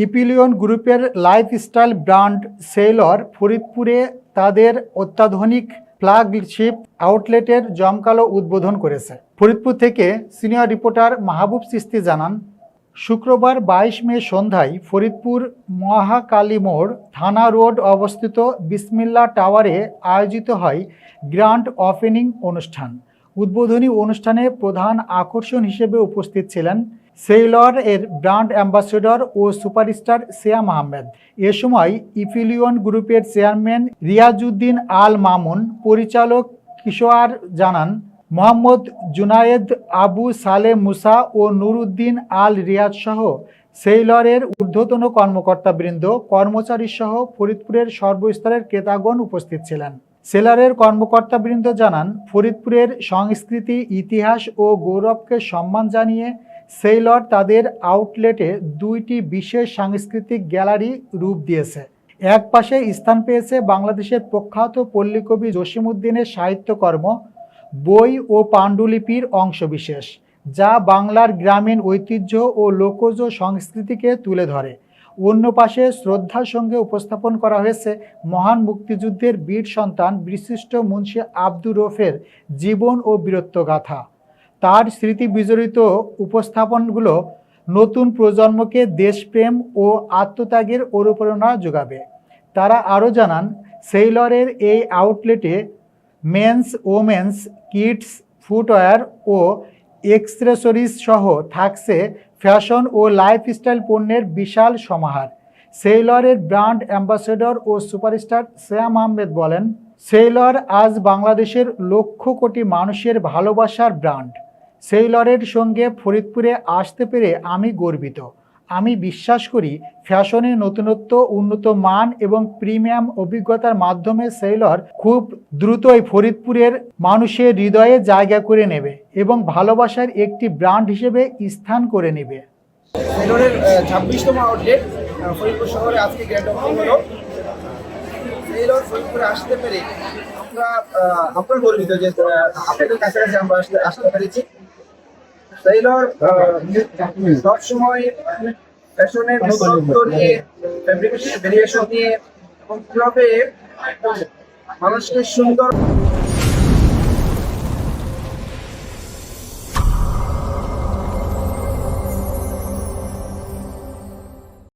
ইপিলিয়ন গ্রুপের lifestyle brand Sailor ফরিদপুরে তাদের অত্যাধুনিক ফ্ল্যাগশিপ আউটলেটের জমকালো উদ্বোধন করেছে। ফরিদপুর থেকে সিনিয়র রিপোর্টার মাহবুব চিস্তি জানান, শুক্রবার 22 মে সন্ধ্যায় ফরিদপুর মহাকালী মোড় থানা রোড অবস্থিত বিসমিল্লা টাওয়ারে আয়োজিত হয় গ্র্যান্ড ওপেনিং অনুষ্ঠান। উদ্বোধনী অনুষ্ঠানে প্রধান আকর্ষণ হিসেবে উপস্থিত ছিলেন সেলর এর ব্র্যান্ড অ্যাম্বাসেডর ও সুপারস্টার সিয়াম আহমেদ। এ সময় ইপিলিয়ন গ্রুপের চেয়ারম্যান রিয়াজউদ্দিন আল মামুন, পরিচালক কিশোর জানান, মোহাম্মদ জুনায়েদ, আবু সালে মুসা ও নুরুদ্দিন আল রিয়াজ সহ সেলরের ঊর্ধ্বতন কর্মকর্তাবৃন্দ, কর্মচারী সহ ফরিদপুরের সর্বস্তরের ক্রেতাগণ উপস্থিত ছিলেন। সেলরের কর্মকর্তাবৃন্দ জানান, ফরিদপুরের সংস্কৃতি, ইতিহাস ও গৌরবকে সম্মান জানিয়ে সেলর তাদের আউটলেটে 2টি বিশেষ সাংস্কৃতিক গ্যালারি রূপ দিয়েছে। এক পাশে স্থান পেয়েছে বাংলাদেশের প্রখ্যাত পল্লীকবি জসিমউদ্দিনের সাহিত্যকর্ম, বই ও পাণ্ডুলিপির অংশবিশেষ, যা বাংলার গ্রামীণ ঐতিহ্য ও লোকজ সংস্কৃতিকে তুলে ধরে। অন্য পাশে শ্রদ্ধার সঙ্গে উপস্থাপন করা হয়েছে মহান মুক্তিযুদ্ধের বীর সন্তান বিশিষ্ট মুন্সি আব্দুর রউফের জীবন ও বীরত্বগাথা। তার স্মৃতি বিজড়িত উপস্থাপনগুলো নতুন প্রজন্মকে দেশপ্রেম ও আত্মত্যাগের অনুপ্রেরণা যোগাবে। তারা আরও জানান, সেলরের এই আউটলেটে মেন্স, ওমেন্স, কিডস, ফুটওয়্যার ও এক্সেসরিজ সহ থাকছে ফ্যাশন ও লাইফস্টাইল পণ্যের বিশাল সমাহার। সেলরের ব্র্যান্ড অ্যাম্বাসেডর ও সুপারস্টার সিয়াম আহমেদ বলেন, সেলর আজ বাংলাদেশের লক্ষ কোটি মানুষের ভালোবাসার ব্র্যান্ড। সেলরের সঙ্গে ফরিদপুরে আসতে পেরে আমি গর্বিত। আমি বিশ্বাস করি ফ্যাশনে নতুনত্ব, উন্নত মান এবং প্রিমিয়াম অভিজ্ঞতার মাধ্যমে সেলর খুব দ্রুতই ফরিদপুরের মানুষের হৃদয়ে জায়গা করে নেবে এবং ভালোবাসার একটি ব্র্যান্ড হিসেবে স্থান করে নেবে। সেলরের 26তম আউটলেট ফরিদপুর শহরে আজকে গ্র্যান্ড ওপেনিং হলো। সেলর ফরিদপুরে আসতে পেরে আমরা গর্বিত যে আপনাদের কাছাকাছি আমরা আসতে পেরেছি। সেলর সবসময় ফ্যাশনের নতুনত্ব নিয়ে, ফ্যাব্রিকেশন ভেরিয়েশন নিয়ে এবং কিভাবে মানুষকে সুন্দর